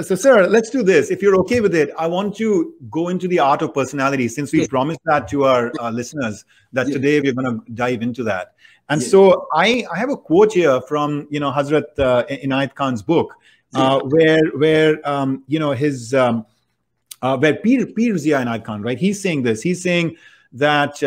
so, sir, let's do this. If you're okay with it, I want to go into the art of personality, since we promised that to our listeners, that today we're going to dive into that. And so I have a quote here from, Hazrat Inayat Khan's book, where Pir Zia Inayat Khan, right? He's saying this. He's saying that,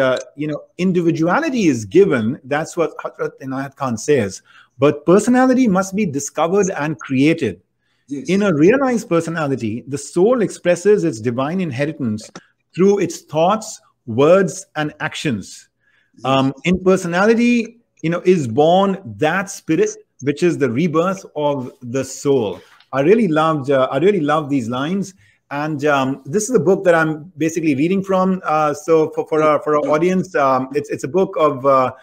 individuality is given. That's what Hazrat Inayat Khan says. But personality must be discovered and created. Yes. In a realized personality, the soul expresses its divine inheritance through its thoughts, words, and actions. Yes. In personality, is born that spirit, which is the rebirth of the soul. I really loved these lines. And this is a book that I'm basically reading from. So for our audience, it's a book of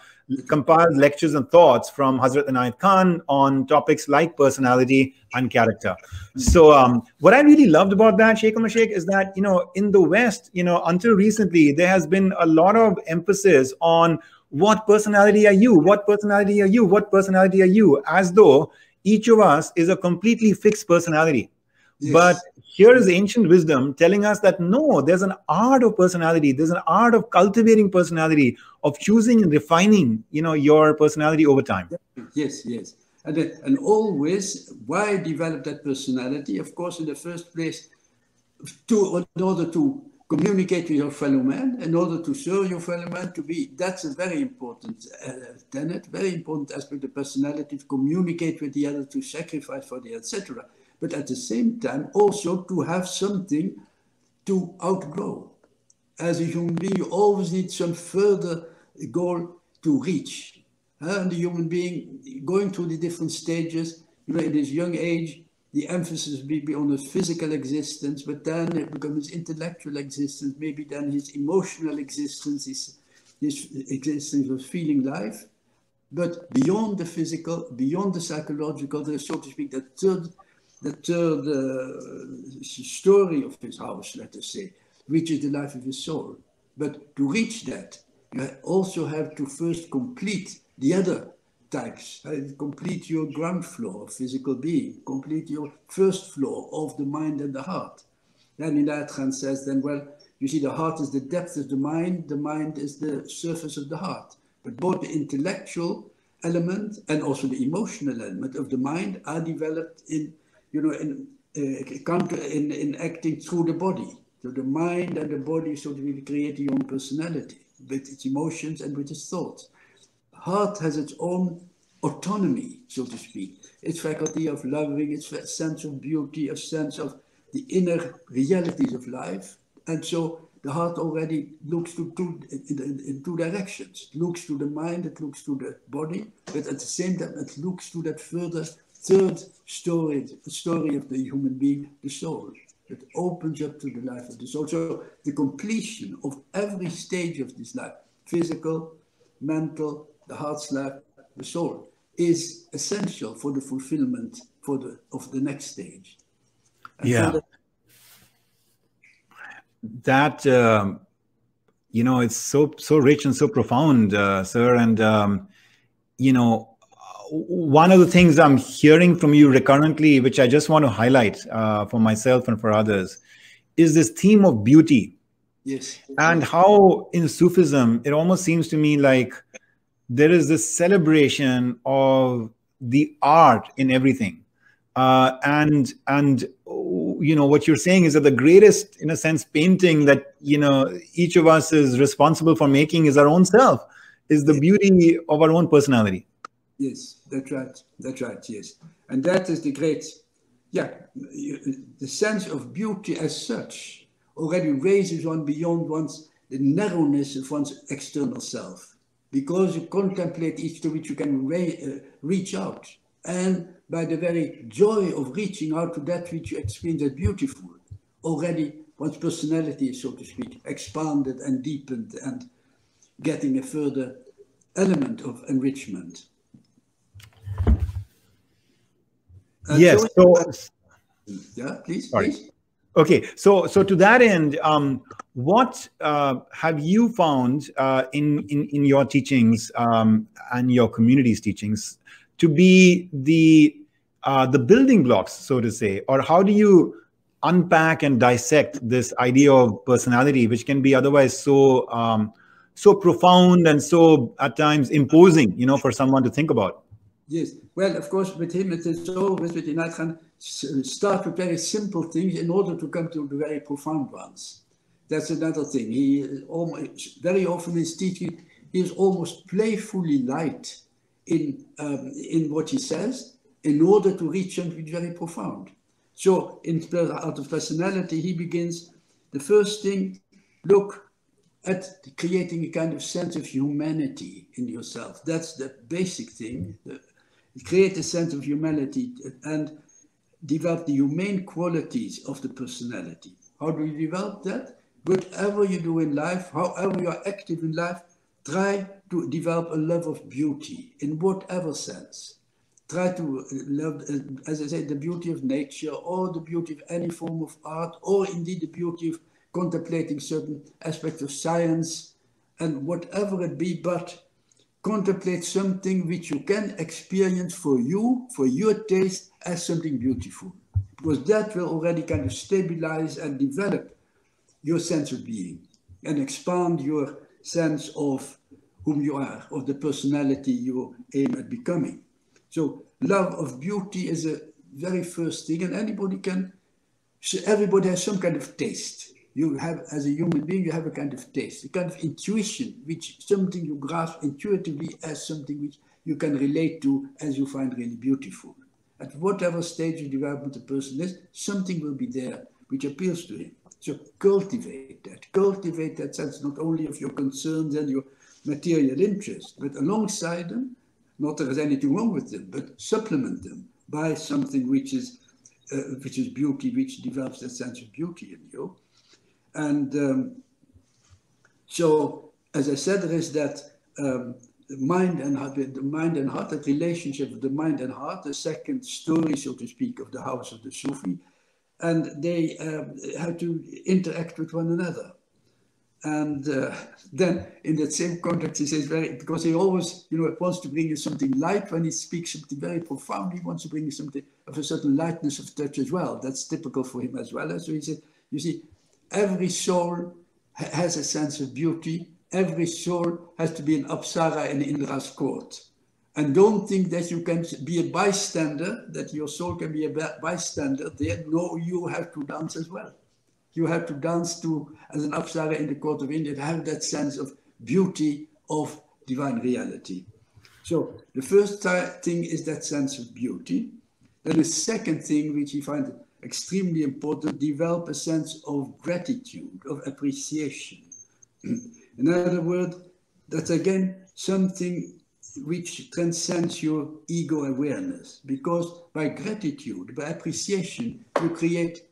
compiled lectures and thoughts from Hazrat Inayat Khan on topics like personality and character. So what I really loved about that, Shaikh al Mashaik, is that, in the West, until recently, there has been a lot of emphasis on what personality are you? What personality are you? What personality are you? As though each of us is a completely fixed personality. Yes. But here is ancient wisdom telling us that no, there's an art of personality. There's an art of cultivating personality, of choosing and refining, your personality over time. Yes, yes. And always, why develop that personality? Of course, in the first place, in order to communicate with your fellow man, in order to serve your fellow man, that's a very important tenet, very important aspect of personality, to communicate with the other, to sacrifice for the other, etc. But at the same time, also to have something to outgrow. As a human being, you always need some further goal to reach. And the human being, going through the different stages, in his young age, the emphasis will be on his physical existence, but then it becomes his intellectual existence, maybe then his emotional existence, his existence of feeling life. But beyond the physical, beyond the psychological, there's, so to speak, the third story of his house, let us say, which is the life of his soul. But to reach that, you also have to first complete the other types, complete your ground floor of physical being, complete your first floor of the mind and the heart. Then Inayat Khan says, then, well, you see, the heart is the depth of the mind is the surface of the heart. But both the intellectual element and also the emotional element of the mind are developed in acting through the body. So the mind and the body sort of really create your own personality with its emotions and with its thoughts. Heart has its own autonomy, so to speak. Its faculty of loving, its sense of beauty, a sense of the inner realities of life. And so the heart already looks in two directions. It looks to the mind, it looks to the body, but at the same time it looks to that third story of the human being, the soul, that opens up to the life of the soul. So the completion of every stage of this life, physical, mental, the heart's life, the soul, is essential for the fulfillment of the next stage. And yeah. That it's so rich and so profound, sir. And one of the things I'm hearing from you recurrently, which I just want to highlight for myself and for others, is this theme of beauty. Yes. And how in Sufism, it almost seems to me like there is this celebration of the art in everything. And what you're saying is that the greatest, in a sense, painting that, each of us is responsible for making is our own self, is the beauty of our own personality. Yes, that's right. That's right, yes. And that is the great, the sense of beauty as such already raises one beyond the narrowness of one's external self. Because you contemplate each to which you can reach out. And by the very joy of reaching out to that which you experience as beautiful, already one's personality is, so to speak, expanded and deepened and getting a further element of enrichment. Yes. Yeah, please. Sorry. Please. Okay. So to that end, what have you found in your teachings and your community's teachings to be the the building blocks, so to say, or how do you unpack and dissect this idea of personality, which can be otherwise so so profound and so at times imposing, you know, for someone to think about? Yes, well, of course, with him it is always with Inayat start with very simple things in order to come to the very profound ones. That's another thing. He almost, very often in his teaching, he is almost playfully light in what he says in order to reach something very profound. So in Art of Personality, he begins, the first thing, look at creating a kind of sense of humanity in yourself. That's the basic thing. Create a sense of humanity and develop the humane qualities of the personality. How do you develop that? Whatever you do in life, however you are active in life, try to develop a love of beauty in whatever sense. Try to love, as I said, the beauty of nature or the beauty of any form of art, or indeed the beauty of contemplating certain aspects of science and whatever it be, but contemplate something which you can experience for you, for your taste, as something beautiful. Because that will already kind of stabilize and develop your sense of being and expand your sense of whom you are, of the personality you aim at becoming. So love of beauty is a very first thing, and everybody has some kind of taste. You have, as a human being, you have a kind of taste, a kind of intuition, which something you grasp intuitively as something which you can relate to as you find really beautiful. At whatever stage of development the person is, something will be there which appeals to him. So cultivate that sense not only of your concerns and your material interests, but alongside them, not that there's anything wrong with them, but supplement them by something which is beauty, which develops that sense of beauty in you. And so, as I said, there is that mind and heart, that relationship of the mind and heart, the second story, so to speak, of the house of the Sufi, and they have to interact with one another. And then in that same context, he says, because he always, wants to bring you something light when he speaks something very profound. He wants to bring you something of a certain lightness of touch as well. That's typical for him as well. So he said, you see, every soul has a sense of beauty. Every soul has to be an Apsara in Indra's court. And don't think that you can be a bystander, that your soul can be a bystander there. No, you have to dance as well. You have to dance too, as an Apsara in the court of India, to have that sense of beauty of divine reality. So the first thing is that sense of beauty. Then the second thing, which he finds extremely important, develop a sense of gratitude, of appreciation. In other words, that's again something which transcends your ego awareness, because by gratitude, by appreciation, you create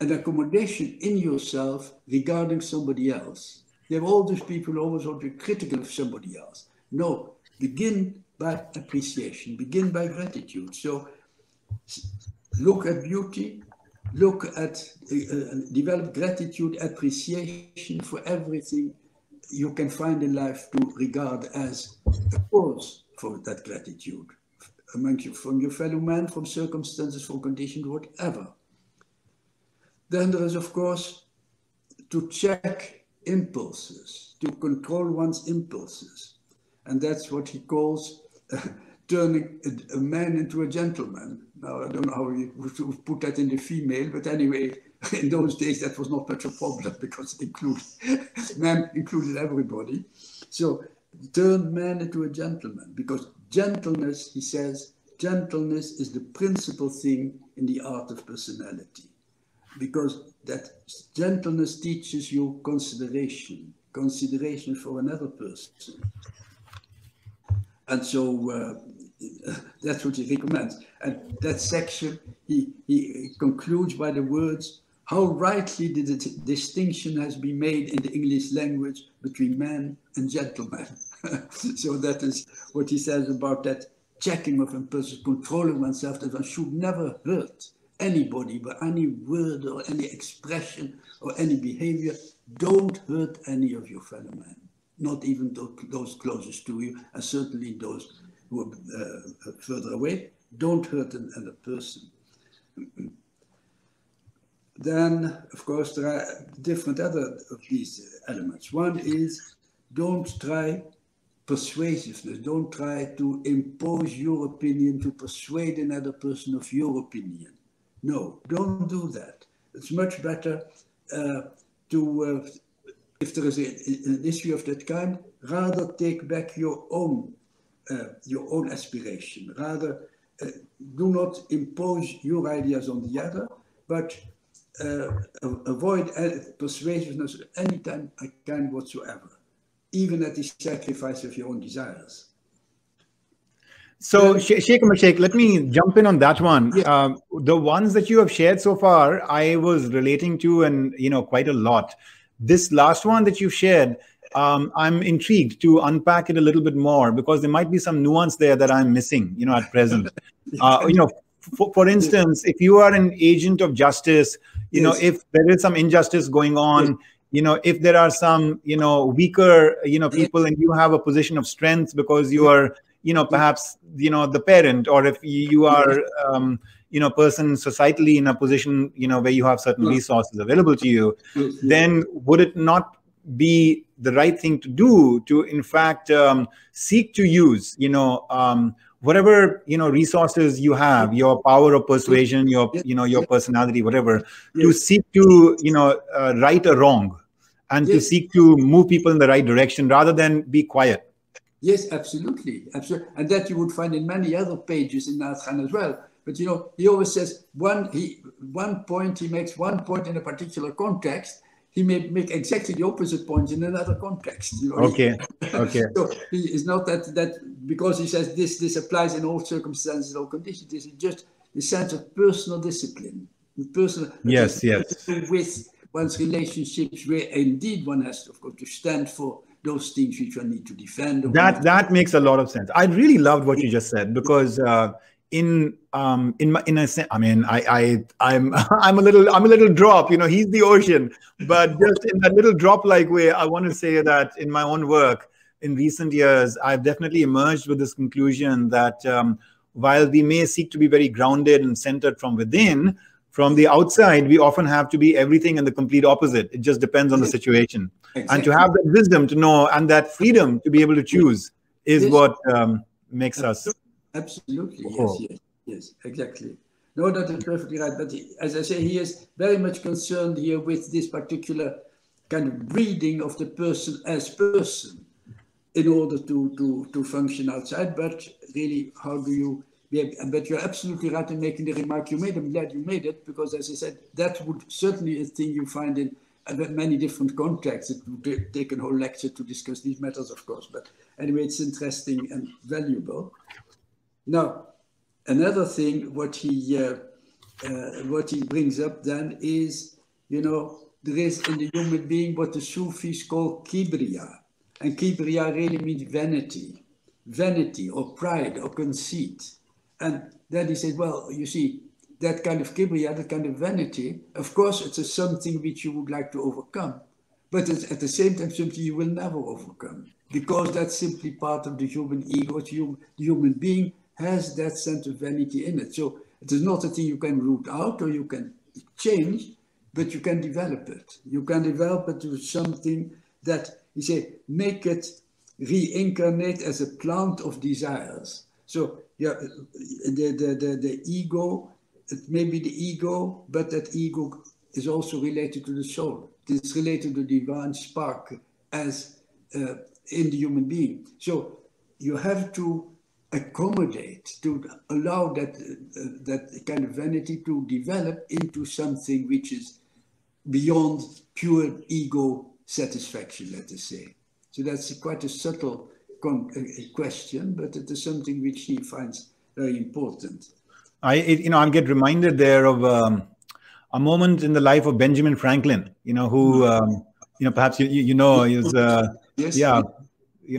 an accommodation in yourself regarding somebody else. There are all those people who always want to be critical of somebody else. No, begin by appreciation, begin by gratitude. So look at beauty, look at, develop gratitude, appreciation for everything you can find in life to regard as a cause for that gratitude, from your fellow man, from circumstances, from conditions, whatever. Then there is, of course, to check impulses, to control one's impulses. And that's what he calls turning a man into a gentleman. Now, I don't know how he would put that in the female, but anyway, in those days, that was not much a problem because man included everybody. So turn man into a gentleman, because gentleness, he says, gentleness is the principal thing in the art of personality. Because that gentleness teaches you consideration for another person. And so that's what he recommends. And that section, he concludes by the words, how rightly the distinction has been made in the English language between man and gentleman. So that is what he says about that checking of impulses, controlling oneself, that one should never hurt anybody by any word or any expression or any behavior. Don't hurt any of your fellow men, not even those closest to you, and certainly those who are further away. Don't hurt another person. Then, of course, there are different other of these elements. One is don't try persuasiveness. Don't try to impose your opinion to persuade another person of your opinion. No, don't do that. It's much better if there is an issue of that kind, rather take back your own aspiration. Rather, do not impose your ideas on the other, but avoid persuasiveness of any kind whatsoever, even at the sacrifice of your own desires. So, Shaikh al Mashaik, let me jump in on that one. Yeah. The ones that you have shared so far, I was relating to, and quite a lot. This last one that you've shared, I'm intrigued to unpack it a little bit more, because there might be some nuance there that I'm missing, at present. For instance, if you are an agent of justice, yes, if there is some injustice going on, yes, if there are some, weaker, people, and you have a position of strength because you are, perhaps, the parent, or if you are, person societally in a position, where you have certain resources available to you, then would it not be the right thing to do to, in fact, seek to use, whatever, resources you have, your power of persuasion, your, your personality, whatever, to seek to, right a wrong, and to seek to move people in the right direction rather than be quiet? Yes, absolutely. Absolutely. And that you would find in many other pages in Nat Khan as well. But, he always says he makes one point in a particular context. He may make exactly the opposite point in another context. Okay. Okay. So he is not that because he says this applies in all circumstances, all conditions. This is just the sense of personal discipline, yes, with one's relationships, where indeed one has, of course, to stand for those things which one need to defend. That makes a lot of sense. I really loved what you just said, because in a sense, I mean, I'm a little drop. He's the ocean, but just in that little drop-like way, I want to say that in my own work in recent years, I've definitely emerged with this conclusion that while we may seek to be very grounded and centered from within, from the outside, we often have to be everything and the complete opposite. It just depends on the situation. Exactly. And to have that wisdom to know, and that freedom to be able to choose, is what makes us. Absolutely, yes, exactly. No, that is perfectly right. But as I say, he is very much concerned here with this particular kind of reading of the person as person in order to function outside. But really, how do you... But you're absolutely right in making the remark you made. I'm glad you made it, because, as I said, that would certainly be a thing you find in many different contexts. It would take a whole lecture to discuss these matters, of course. But anyway, it's interesting and valuable. Now, another thing, what he brings up then is, there is in the human being what the Sufis call kibriya. And kibriya really means vanity or pride or conceit. And then he said, well, you see, that kind of kibriya, that kind of vanity, of course, it's something which you would like to overcome. But it's at the same time something you will never overcome, because that's simply part of the human ego. The human being has that sense of vanity in it. So it is not a thing you can root out or you can change, but you can develop it. You can develop it to something that, you say, make it reincarnate as a plant of desires. So yeah, the ego, it may be the ego, but that ego is also related to the soul. It's related to the divine spark as in the human being. So you have to accommodate, to allow that kind of vanity to develop into something which is beyond pure ego satisfaction, let us say. So that's quite a subtle question, but it is something which he finds very important. I get reminded there of a moment in the life of Benjamin Franklin, who, perhaps he was, yes, yeah,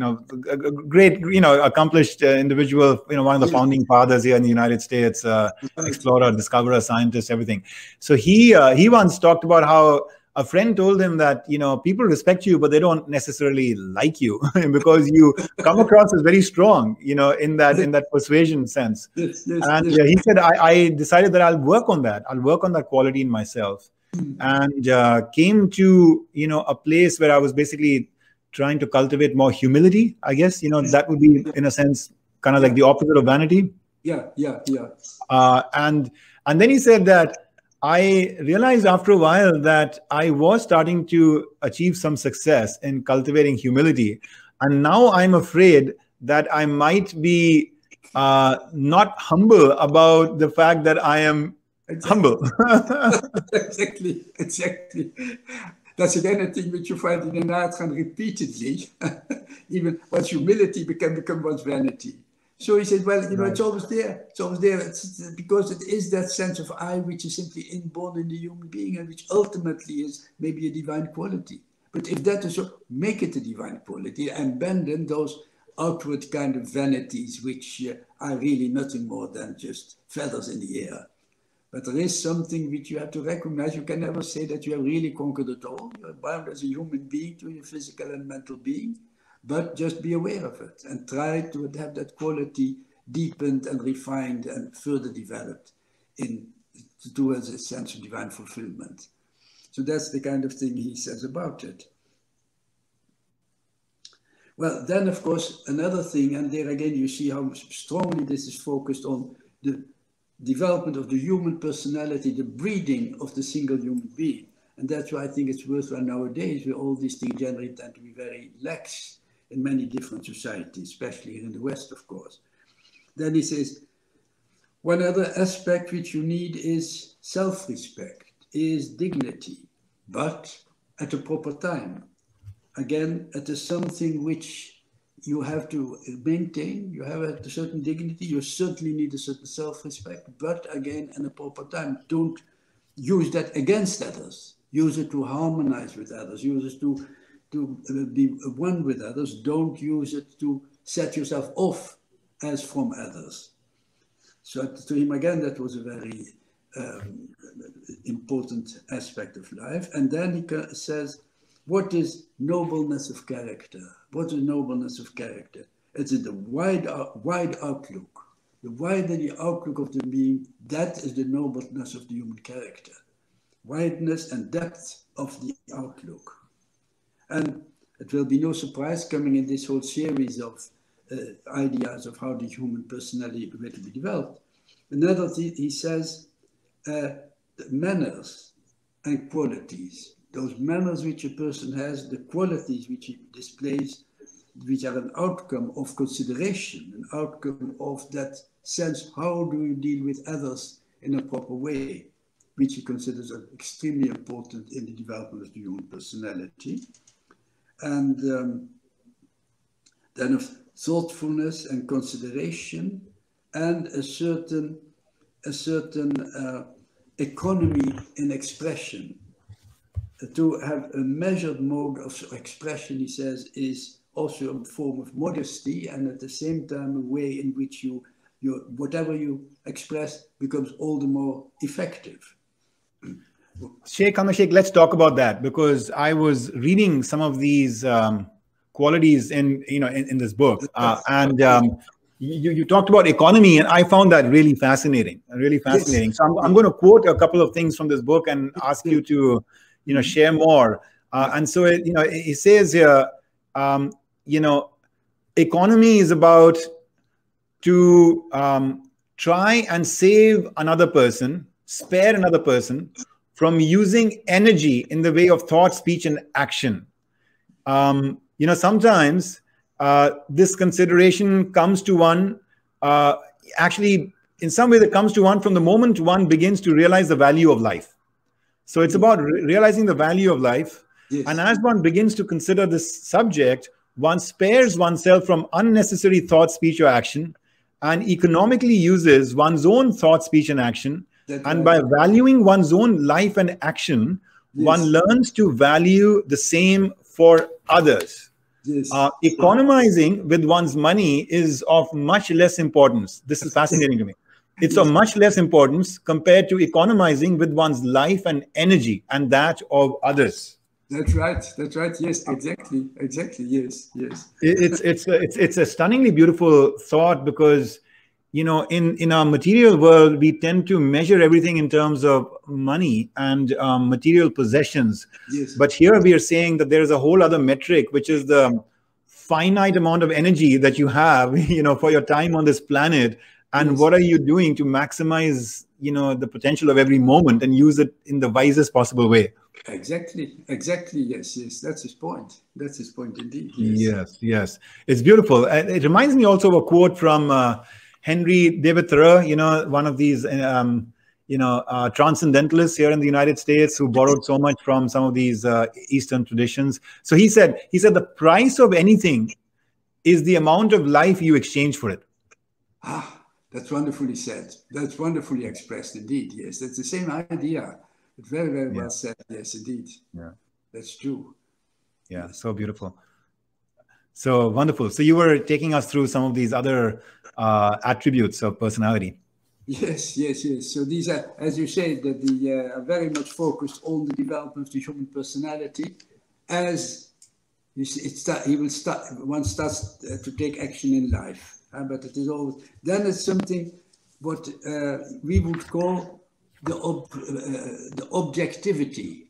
a great, accomplished individual, one of the founding fathers here in the United States, explorer, discoverer, scientist, everything. So he once talked about how a friend told him that, people respect you, but they don't necessarily like you because you come across as very strong, in that persuasion sense. Yes, yes, And yes. he said, I decided that I'll work on that. I'll work on that quality in myself. And came to, a place where I was basically trying to cultivate more humility, I guess. That would be, in a sense, kind of like the opposite of vanity. Yeah. And then he said that I realized after a while that I was starting to achieve some success in cultivating humility. And now I'm afraid that I might be not humble about the fact that I am humble. Exactly. That's again a thing which you find in Inayat repeatedly. Even one's humility can become one's vanity. So he said, well, Right. it's always there. It's always there. It's because it is that sense of I which is simply inborn in the human being and which ultimately is maybe a divine quality. But if that is so, make it a divine quality and abandon those outward kind of vanities which are really nothing more than just feathers in the air. But there is something which you have to recognize. You can never say that you have really conquered it all. You're bound as a human being to your physical and mental being. But just be aware of it and try to have that quality deepened and refined and further developed towards a sense of divine fulfillment. So that's the kind of thing he says about it. Well, then, of course, another thing, and there again you see how strongly this is focused on the development of the human personality, the breeding of the single human being. And that's why I think it's worthwhile nowadays, where all these things generally tend to be very lax in many different societies, especially here in the West, of course. Then he says, one other aspect which you need is self-respect, is dignity, but at a proper time. Again, it is something which you have to maintain. You have a certain dignity. You certainly need a certain self-respect, but again, in a proper time. Don't use that against others. Use it to harmonize with others. Use it to be one with others. Don't use it to set yourself off as from others. So to him, again, that was a very important aspect of life. And then he says, what is nobleness of character? What is nobleness of character? It's in the wide outlook. The wider the outlook of the being, that is the nobleness of the human character. Wideness and depth of the outlook. And it will be no surprise coming in this whole series of ideas of how the human personality will be developed. Another thing, he says, manners and qualities. Those manners which a person has, the qualities which he displays, which are an outcome of consideration, an outcome of that sense, how do you deal with others in a proper way, which he considers extremely important in the development of the human personality. And then of thoughtfulness and consideration, and a certain economy in expression. To have a measured mode of expression, he says, is also a form of modesty, and at the same time a way in which whatever you express becomes all the more effective. Shaikh al Mashaik, let's talk about that, because I was reading some of these qualities in this book, and you talked about economy, and I found that really fascinating. Yes. So I'm going to quote a couple of things from this book and ask you to share more. And so it says here, economy is about to try and save another person, spare another person from using energy in the way of thought, speech, and action. Sometimes this consideration comes to one, actually, in some way that comes to one from the moment one begins to realize the value of life. So it's about realizing the value of life. Yes. And as one begins to consider this subject, one spares oneself from unnecessary thought, speech, or action, and economically uses one's own thought, speech, and action. And by valuing one's own life and action, one learns to value the same for others. Yes. Economizing with one's money is of much less importance. This is fascinating to me. It's of much less importance compared to economizing with one's life and energy and that of others. That's right. That's right. Yes, exactly. Exactly. Yes. Yes. It's a stunningly beautiful thought because, you know, in our material world, we tend to measure everything in terms of money and material possessions. Yes. But here we are saying that there is a whole other metric, which is the finite amount of energy that you have, you know, for your time on this planet. And Yes. what are you doing to maximize, you know, the potential of every moment and use it in the wisest possible way? Exactly. Exactly. Yes. Yes. That's his point. That's his point indeed. Yes. Yes, yes. It's beautiful. It reminds me also of a quote from Henry David Thoreau, you know, one of these, transcendentalists here in the United States who borrowed so much from some of these Eastern traditions. So he said, the price of anything is the amount of life you exchange for it. Ah, that's wonderfully said. That's wonderfully expressed indeed. Yes, that's the same idea. Very, very well said. Yes, indeed. Yeah, that's true. Yeah, so beautiful. So wonderful. So you were taking us through some of these other attributes of personality. Yes, yes, yes. So these are, as you say, that the are very much focused on the development of the human personality. As one starts to take action in life. But it is always then it's something what we would call the objectivity.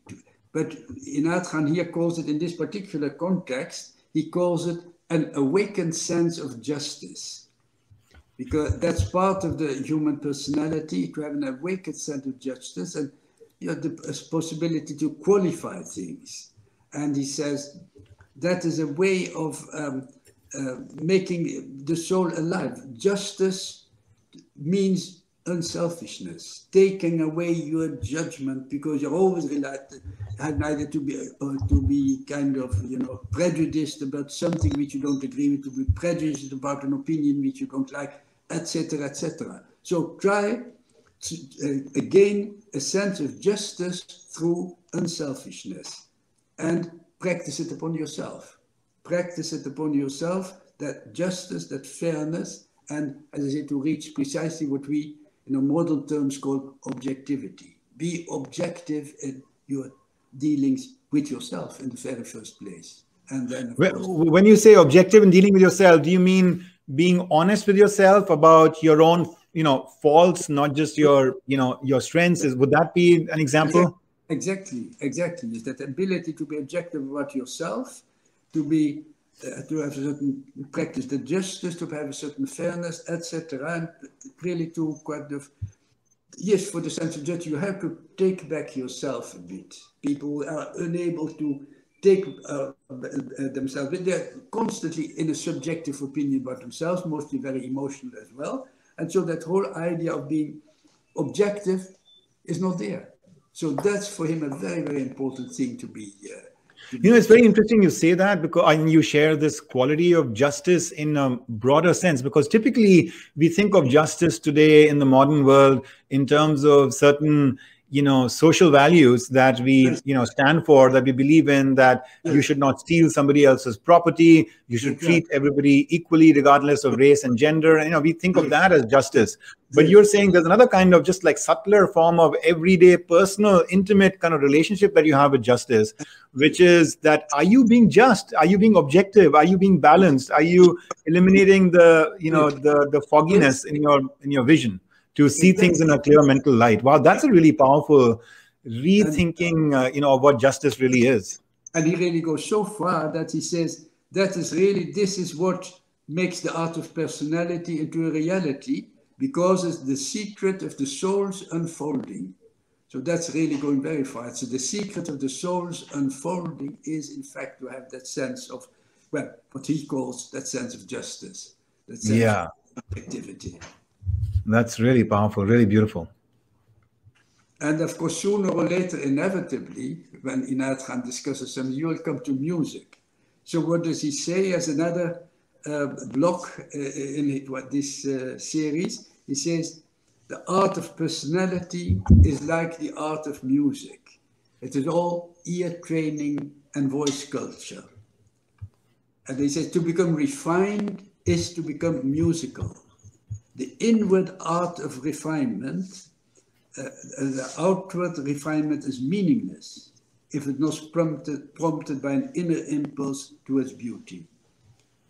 But Inayat Khan here calls it, in this particular context, he calls it an awakened sense of justice. Because that's part of the human personality, to have an awakened sense of justice and, you know, the possibility to qualify things. And he says that is a way of making the soul alive. Justice means unselfishness, taking away your judgment, because you're always related, either to be kind of, you know, prejudiced about something which you don't agree with, to be prejudiced about an opinion which you don't like, etc., etc. So try to gain a sense of justice through unselfishness and practice it upon yourself. Practice it upon yourself, that justice, that fairness, and, as I say, to reach precisely what we, in modern terms, call objectivity. Be objective in your dealings with yourself in the very first place. And then, when you say objective in dealing with yourself, do you mean being honest with yourself about your own, faults, not just your, your strengths? Would that be an example? Exactly. Is that ability to be objective about yourself, to be to have a certain practice, the justice, to have a certain fairness, etc., and really to kind of, yes, for the sense of justice, you have to take back yourself a bit. People are unable to take themselves, but they're constantly in a subjective opinion about themselves, mostly very emotional as well. And so that whole idea of being objective is not there. So that's for him a very, very important thing to be. It's very interesting you say that, because you share this quality of justice in a broader sense, because typically we think of justice today in the modern world in terms of certain, social values that we, stand for, that we believe in, that you should not steal somebody else's property, you should treat everybody equally regardless of race and gender. We think of that as justice. But you're saying there's another kind of just like subtler form of everyday, personal, intimate kind of relationship that you have with justice, which is that, are you being just? Are you being objective? Are you being balanced? Are you eliminating the, the fogginess in your vision to see things in a clear mental light? Wow, that's a really powerful rethinking, of what justice really is. And he really goes so far that he says, this is what makes the art of personality into a reality, because it's the secret of the soul's unfolding. So that's really going very far. So the secret of the soul's unfolding is, in fact, to have that sense of, what he calls that sense of justice, that sense of objectivity. That's really powerful, really beautiful. And of course, sooner or later, inevitably, when Inayat Khan discusses something, you will come to music. So what does he say as another block in this series? He says, the art of personality is like the art of music. It is all ear training and voice culture. And he says, to become refined is to become musical. the inward art of refinement, the outward refinement is meaningless if it was prompted by an inner impulse towards beauty.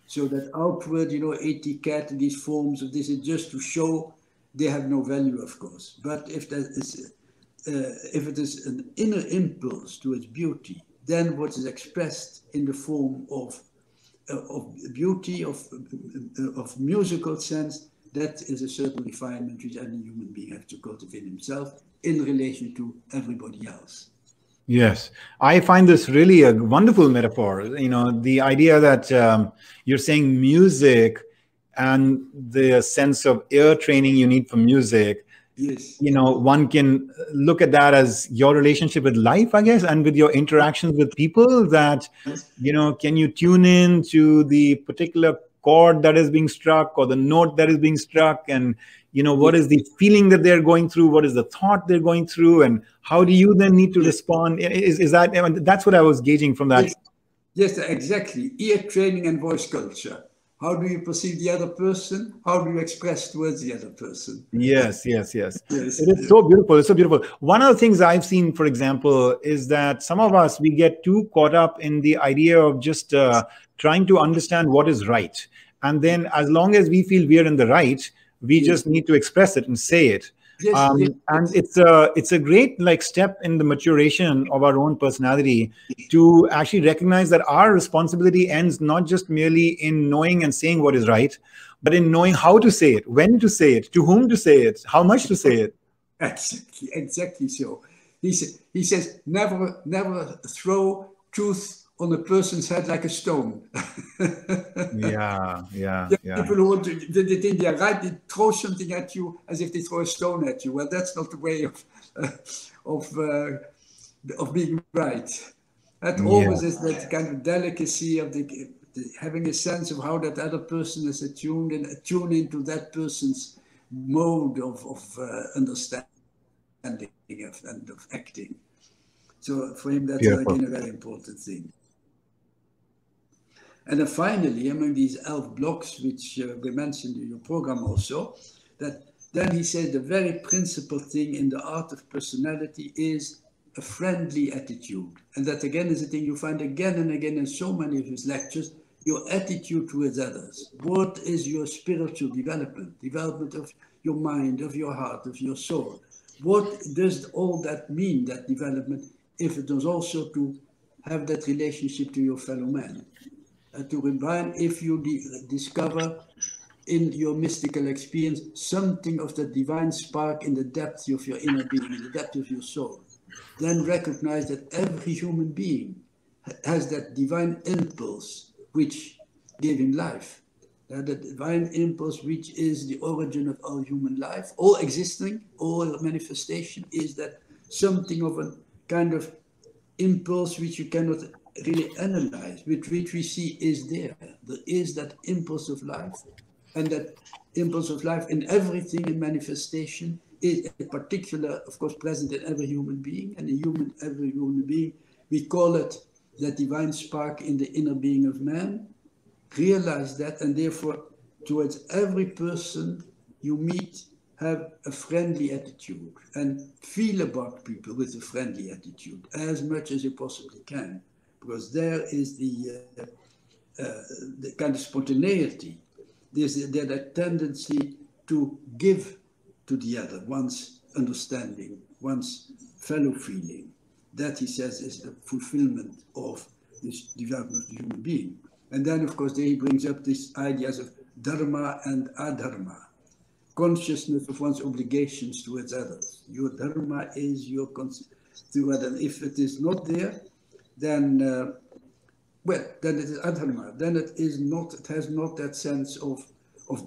So that outward, etiquette, these forms of this is just to show, they have no value, of course. But if it is an inner impulse towards beauty, then what is expressed in the form of beauty, of musical sense, that is a certain refinement which any human being has to cultivate himself in relation to everybody else. Yes, I find this really a wonderful metaphor. The idea that you're saying music and the sense of ear training you need for music. Yes. One can look at that as your relationship with life, I guess, and with your interactions with people, that, can you tune in to the particular chord that is being struck or the note that is being struck, and what is the feeling that they're going through, what is the thought they're going through, and how do you then need to respond? Is that, that's what I was gauging from that. Yes, exactly. Ear training and voice culture. How do you perceive the other person? How do you express towards the other person? Yes. It is so beautiful. It's so beautiful. One of the things I've seen, for example, is that some of us, we get too caught up in the idea of just trying to understand what is right. And then as long as we feel we are in the right, we just need to express it and say it. And it's a great step in the maturation of our own personality to actually recognize that our responsibility ends not just merely in knowing and saying what is right, but in knowing how to say it, when to say it, to whom to say it, how much to say it. Exactly so. He says, never throw truth on a person's head like a stone. Yeah. People who did it in their right, they throw something at you as if they throw a stone at you. Well, that's not the way of being right. That always is that kind of delicacy of the having a sense of how that other person is attuned and attune into that person's mode of understanding and of acting. So for him, that's again a very important thing. And then finally, among these 11 blocks, which we mentioned in your program also, that then he says the very principal thing in the art of personality is a friendly attitude. And that again is a thing you find again and again in so many of his lectures, your attitude towards others. What is your spiritual development of your mind, of your heart, of your soul? What does all that mean, that development, if it is also to have that relationship to your fellow man? To remind, if you discover in your mystical experience something of the divine spark in the depth of your inner being, in the depth of your soul, then recognize that every human being has that divine impulse which gave him life. The divine impulse which is the origin of all human life, all existing, all manifestation, is that something of a kind of impulse which you cannot really analyze, which we see is there. There is that impulse of life, and that impulse of life in everything in manifestation is in particular, of course, present in every human being, and every human being, we call it the divine spark in the inner being of man. Realize that, and therefore, towards every person you meet, have a friendly attitude, and feel about people with a friendly attitude as much as you possibly can. Because there is the kind of spontaneity, there's that tendency to give to the other one's understanding, one's fellow feeling. That, he says, is the fulfillment of this development of the human being. And then, of course, there he brings up these ideas of dharma and adharma, consciousness of one's obligations towards others. Your dharma is your to others. If it is not there, then then it is adharma. Then it is not. It has not that sense of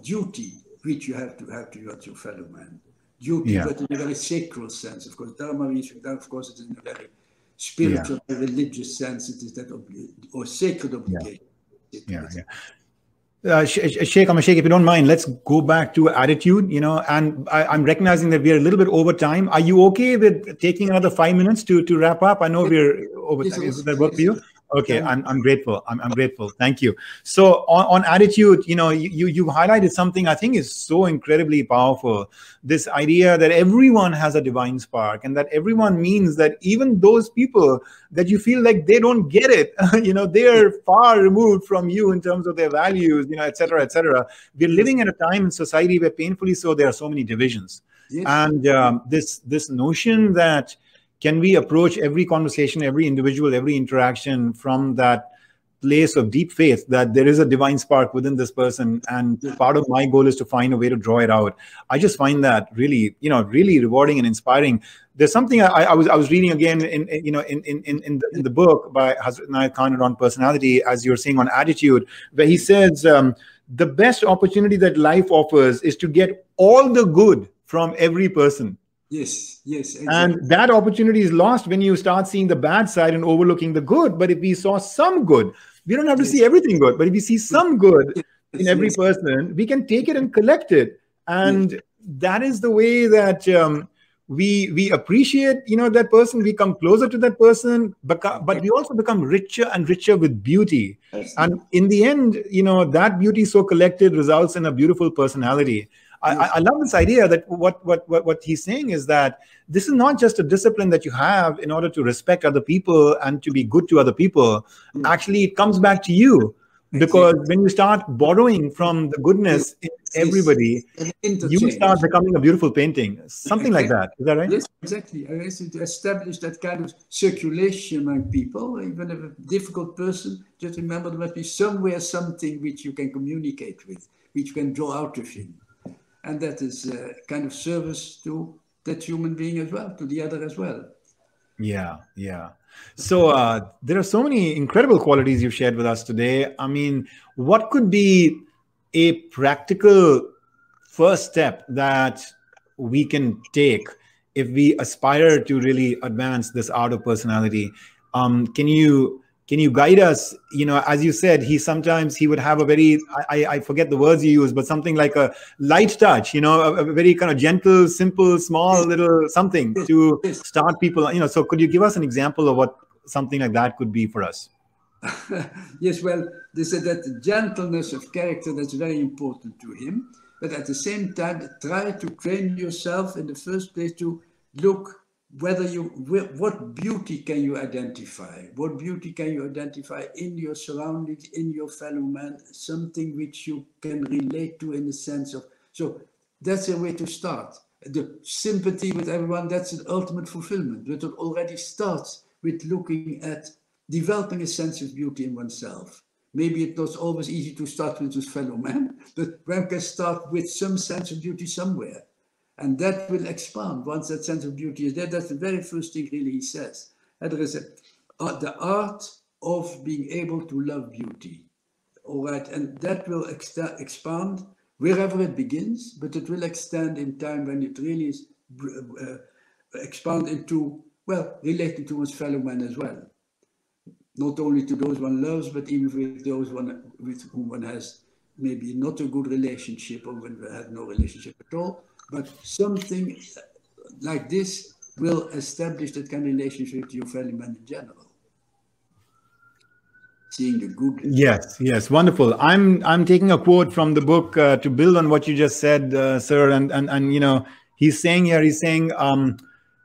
duty which you have to have towards your fellow man. Duty, but in a very sacred sense. Of course, dharma means, of course, it is in a very spiritual, religious sense. It is that or sacred obligation. Shaikh al Mashaik, if you don't mind, let's go back to attitude, and I'm recognizing that we are a little bit over time. Are you okay with taking another 5 minutes to wrap up? I know we're over time. Does that work for you? Okay, I'm grateful. I'm grateful. Thank you. So on attitude, you highlighted something I think is so incredibly powerful. This idea that everyone has a divine spark, and that everyone means that even those people that you feel like they don't get it, they are far removed from you in terms of their values, et cetera, et cetera. We're living at a time in society where painfully so there are so many divisions. Yes. And this notion that can we approach every conversation, every individual, every interaction from that place of deep faith that there is a divine spark within this person, and part of my goal is to find a way to draw it out. I just find that really, really rewarding and inspiring. There's something I was reading again in the book by Hazrat Inayat on personality, as you're saying on attitude, where he says the best opportunity that life offers is to get all the good from every person. Yes, exactly. And that opportunity is lost when you start seeing the bad side and overlooking the good. But if we saw some good, we don't have to see everything good, but if we see some good in every person, we can take it and collect it. And that is the way that we appreciate, that person, we come closer to that person, but we also become richer and richer with beauty. And in the end, that beauty so collected results in a beautiful personality. I love this idea that what he's saying is that this is not just a discipline that you have in order to respect other people and to be good to other people. Actually, it comes back to you, because when you start borrowing from the goodness in everybody, you start becoming a beautiful painting. Something like that. Is that right? Yes, exactly. I guess to establish that kind of circulation among people, even if a difficult person, just remember there must be somewhere something which you can communicate with, which you can draw out of him. And that is a kind of service to that human being as well, to the other as well. Yeah. So there are so many incredible qualities you've shared with us today. I mean, what could be a practical first step that we can take if we aspire to really advance this art of personality? Can you guide us? As you said, he would have a very, I forget the words you use, but something like a light touch, a very kind of gentle, simple, small little something to start people, so could you give us an example of what something like that could be for us? Yes, well, they said that the gentleness of character, that's very important to him. But at the same time, try to train yourself in the first place to look what beauty can you identify? What beauty can you identify in your surroundings, in your fellow man? Something which you can relate to in the sense of, so that's a way to start. The sympathy with everyone, that's an ultimate fulfillment. But it already starts with looking at developing a sense of beauty in oneself. Maybe it's not always easy to start with his fellow man, but one can start with some sense of beauty somewhere. And that will expand once that sense of beauty is there. That's the very first thing really he says. And there is the art of being able to love beauty. All right, and that will expand wherever it begins, but it will extend in time when it really is expand into, relating to one's fellow man as well. Not only to those one loves, but even with those with whom one has maybe not a good relationship, or when one has no relationship at all. But something like this will establish that kind of relationship with your fellow man in general. Seeing the good. Yes, wonderful. I'm taking a quote from the book to build on what you just said, sir. And he's saying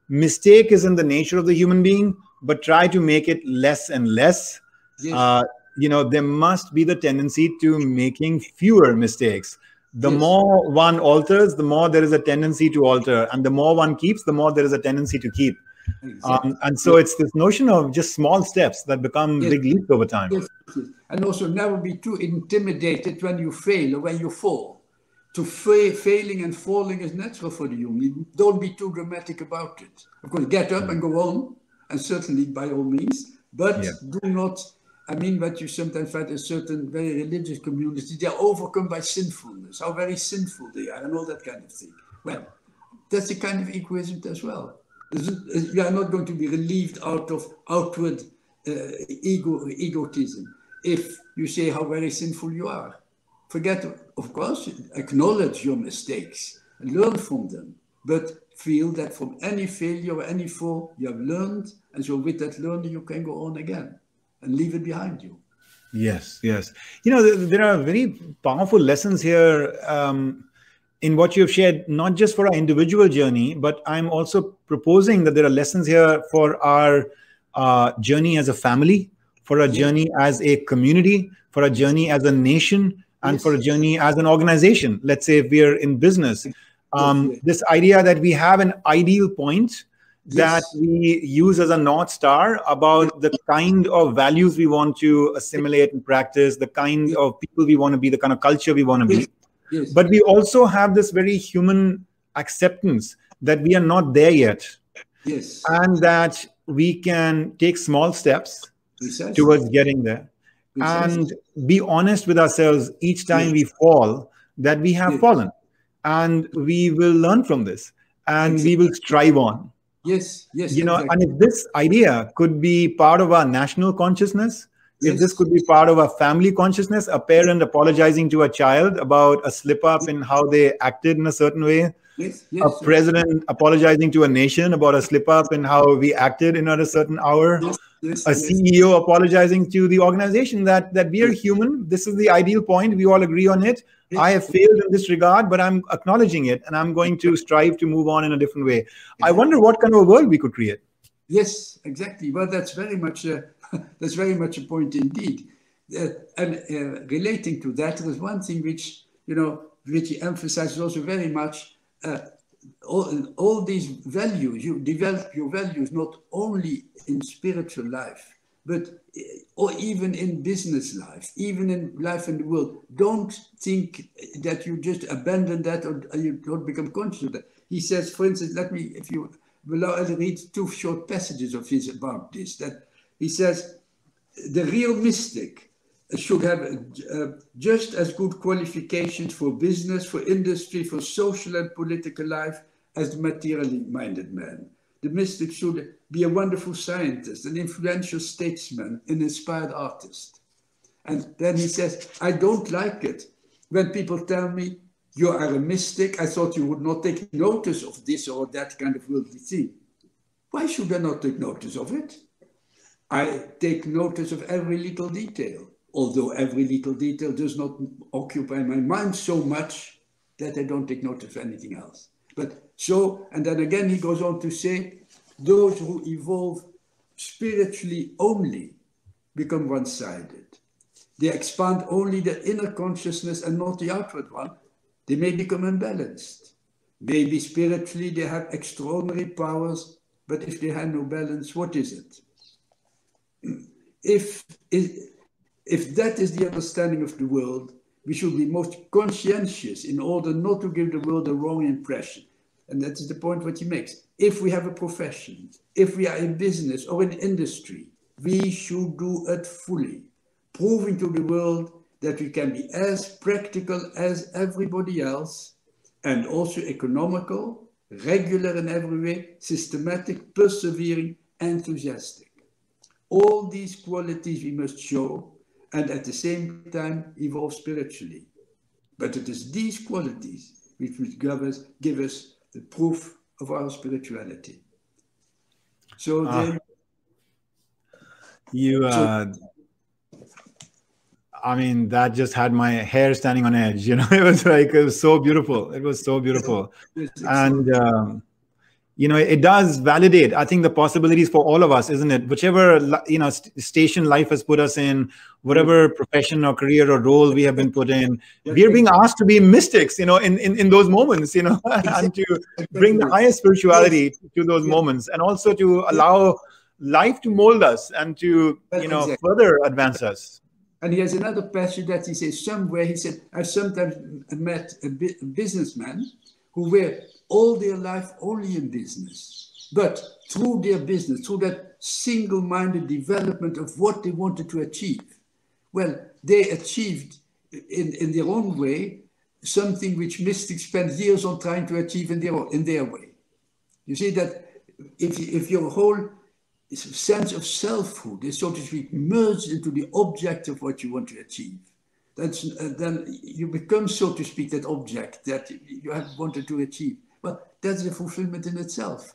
mistake is in the nature of the human being, but try to make it less and less. Yes. There must be the tendency to making fewer mistakes. The more one alters, the more there is a tendency to alter. And the more one keeps, the more there is a tendency to keep. Exactly. And so it's this notion of just small steps that become big leaps over time. Yes. And also never be too intimidated when you fail or when you fall. Failing and falling is natural for the human. Don't be too dramatic about it. Of course, get up and go on, and certainly by all means, but do not. I mean, what you sometimes find in certain very religious communities, they are overcome by sinfulness, how very sinful they are, and all that kind of thing. Well, that's a kind of egoism as well. You are not going to be relieved out of outward egotism if you say how very sinful you are. Forget, of course, acknowledge your mistakes, learn from them, but feel that from any failure or any fall, you have learned, and so with that learning, you can go on again. and leave it behind you. Yes, yes. You know, there are very powerful lessons here in what you've shared, not just for our individual journey, but I'm also proposing that there are lessons here for our journey as a family, for a journey as a community, for a journey as a nation, and for a journey as an organization. Let's say if we are in business, this idea that we have an ideal point that we use as a North Star about the kind of values we want to assimilate and practice, the kind of people we want to be, the kind of culture we want to be. But we also have this very human acceptance that we are not there yet. And that we can take small steps towards getting there. And be honest with ourselves each time we fall, that we have fallen. And we will learn from this. And we will strive on. You know, and if this idea could be part of our national consciousness, if this could be part of our family consciousness, a parent apologizing to a child about a slip up in how they acted in a certain way, a president apologizing to a nation about a slip up in how we acted in a certain hour, a CEO apologizing to the organization that we are human. This is the ideal point. We all agree on it. I have failed in this regard, but I'm acknowledging it, and I'm going to strive to move on in a different way. I wonder what kind of a world we could create. Yes, exactly. Well, that's very much a point indeed. And relating to that, there's one thing which he emphasizes also very much. All these values, you develop your values not only in spiritual life, but or even in business life, even in life in the world. Don't think that you just abandon that or you don't become conscious of that. He says, for instance, if you allow, I'll read two short passages of his about this. That he says, the real mystic should have just as good qualifications for business, for industry, for social and political life as the materially minded man. The mystic should be a wonderful scientist, an influential statesman, an inspired artist. And then he says, I don't like it when people tell me, you are a mystic. I thought you would not take notice of this or that kind of worldly thing. Why should I not take notice of it? I take notice of every little detail, although every little detail does not occupy my mind so much that I don't take notice of anything else. But so, and then again he goes on to say, those who evolve spiritually only become one-sided. They expand only the inner consciousness and not the outward one. They may become unbalanced. Maybe spiritually they have extraordinary powers, but if they have no balance, what is it? If that is the understanding of the world, we should be most conscientious in order not to give the world a wrong impression. And that is the point what he makes. If we have a profession, if we are in business or in industry, we should do it fully, proving to the world that we can be as practical as everybody else, and also economical, regular in every way, systematic, persevering, enthusiastic. All these qualities we must show, and at the same time evolve spiritually. But it is these qualities which will give us the proof of our spirituality. So I mean, that just had my hair standing on edge. You know, it was so beautiful. It was so beautiful. And, it does validate, I think, the possibilities for all of us, isn't it? Whichever, station life has put us in, whatever profession or career or role we have been put in, we are being asked to be mystics, in those moments, and to bring the highest spirituality to those moments, and also to allow life to mold us and to, further advance us. And he has another passage that he says somewhere, he said, I've sometimes met a businessman who were all their life only in business, but through their business, through that single-minded development of what they wanted to achieve, well, they achieved in their own way something which mystics spend years on trying to achieve in their way. You see that if your whole sense of selfhood is, so to speak, merged into the object of what you want to achieve, then you become, so to speak, that object that you have wanted to achieve. Well, that's a fulfillment in itself.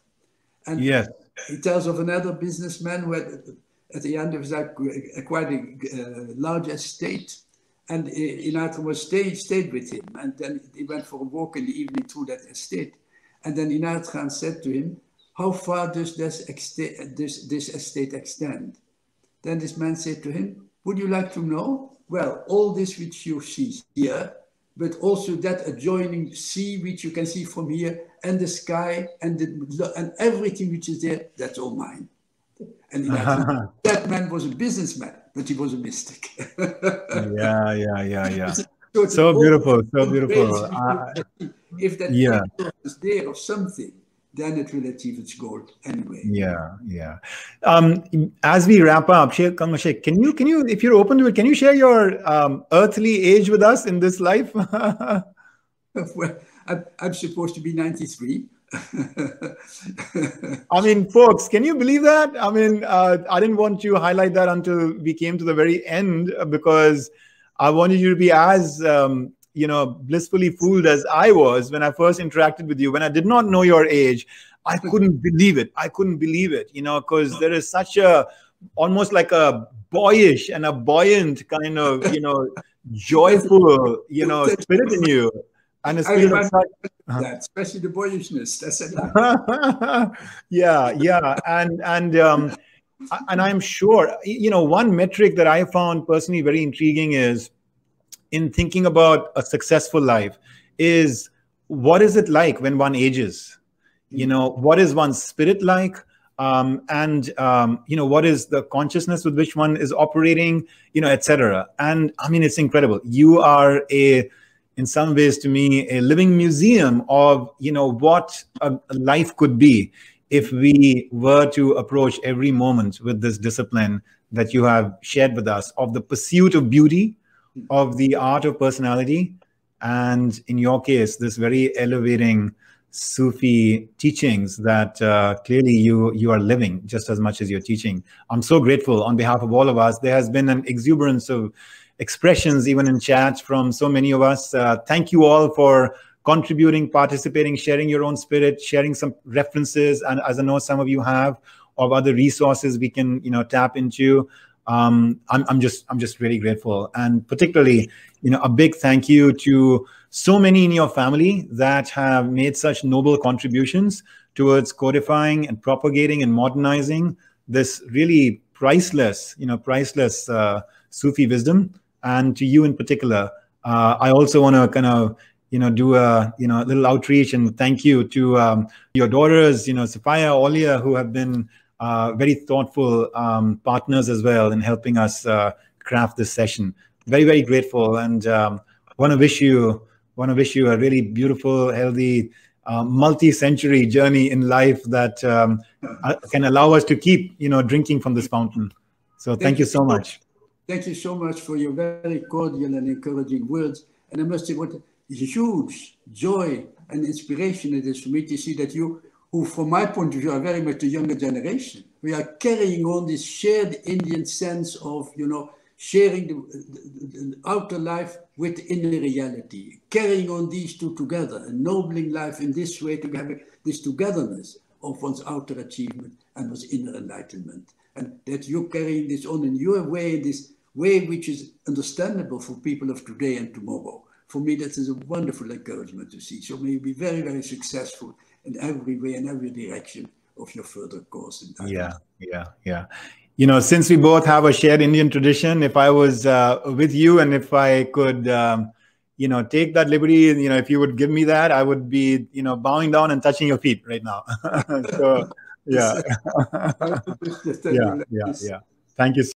And yes, he tells of another businessman who had at the end of his life, quite a large estate. And Inayat stayed with him. And then he went for a walk in the evening through that estate. And then Inayat Khan said to him, how far does this estate extend? Then this man said to him, would you like to know? Well, all this which you see here, but also that adjoining sea which you can see from here, and the sky, and everything which is there, that's all mine. And that man was a businessman, but he was a mystic. Yeah. So beautiful, so beautiful. If that is there or something, then it will achieve its goal anyway. Yeah. As we wrap up, Shaikh al Mashaik, can you, if you're open to it, can you share your earthly age with us in this life? Well, I'm supposed to be 93. I mean, folks, can you believe that? I mean, I didn't want to highlight that until we came to the very end, because I wanted you to be as blissfully fooled as I was when I first interacted with you. When I did not know your age, I couldn't believe it. Because there is such a, almost like a boyish and a buoyant kind of, joyful, spirit in you. And a spirit of such, that, especially the boyishness. That's it. Yeah. And I'm sure, one metric that I found personally very intriguing is, in thinking about a successful life, is what is it like when one ages? What is one's spirit like? What is the consciousness with which one is operating, etc. And I mean, it's incredible. You are in some ways, to me, a living museum of, what a life could be if we were to approach every moment with this discipline that you have shared with us, of the pursuit of beauty, of the art of personality, and in your case, this very elevating Sufi teachings that clearly you are living just as much as you're teaching. I'm so grateful on behalf of all of us. There has been an exuberance of expressions, even in chat, from so many of us. Thank you all for contributing, participating, sharing your own spirit, sharing some references, and as I know some of you have, of other resources we can tap into. I'm just really grateful, and particularly a big thank you to so many in your family that have made such noble contributions towards codifying and propagating and modernizing this really priceless Sufi wisdom. And to you in particular, I also want to kind of do a little outreach and thank you to your daughters, Sophia, Olia, who have been very thoughtful partners as well in helping us craft this session. Very, very grateful, and want to wish you a really beautiful, healthy, multi-century journey in life that can allow us to keep drinking from this fountain. So thank you so much. Thank you so much for your very cordial and encouraging words. And I must say, what a huge joy and inspiration it is for me to see that you, who from my point of view are very much the younger generation, we are carrying on this shared Indian sense of, sharing the outer life with inner reality, carrying on these two together, ennobling life in this way, to have this togetherness of one's outer achievement and one's inner enlightenment. And that you're carrying this on in your way, this way which is understandable for people of today and tomorrow. For me, that is a wonderful encouragement to see. So may you be very, very successful in every way and every direction of your further course in time. Yeah. Since we both have a shared Indian tradition, if I was with you and if I could, take that liberty, if you would give me that, I would be, bowing down and touching your feet right now. So, yeah. Yeah. Thank you.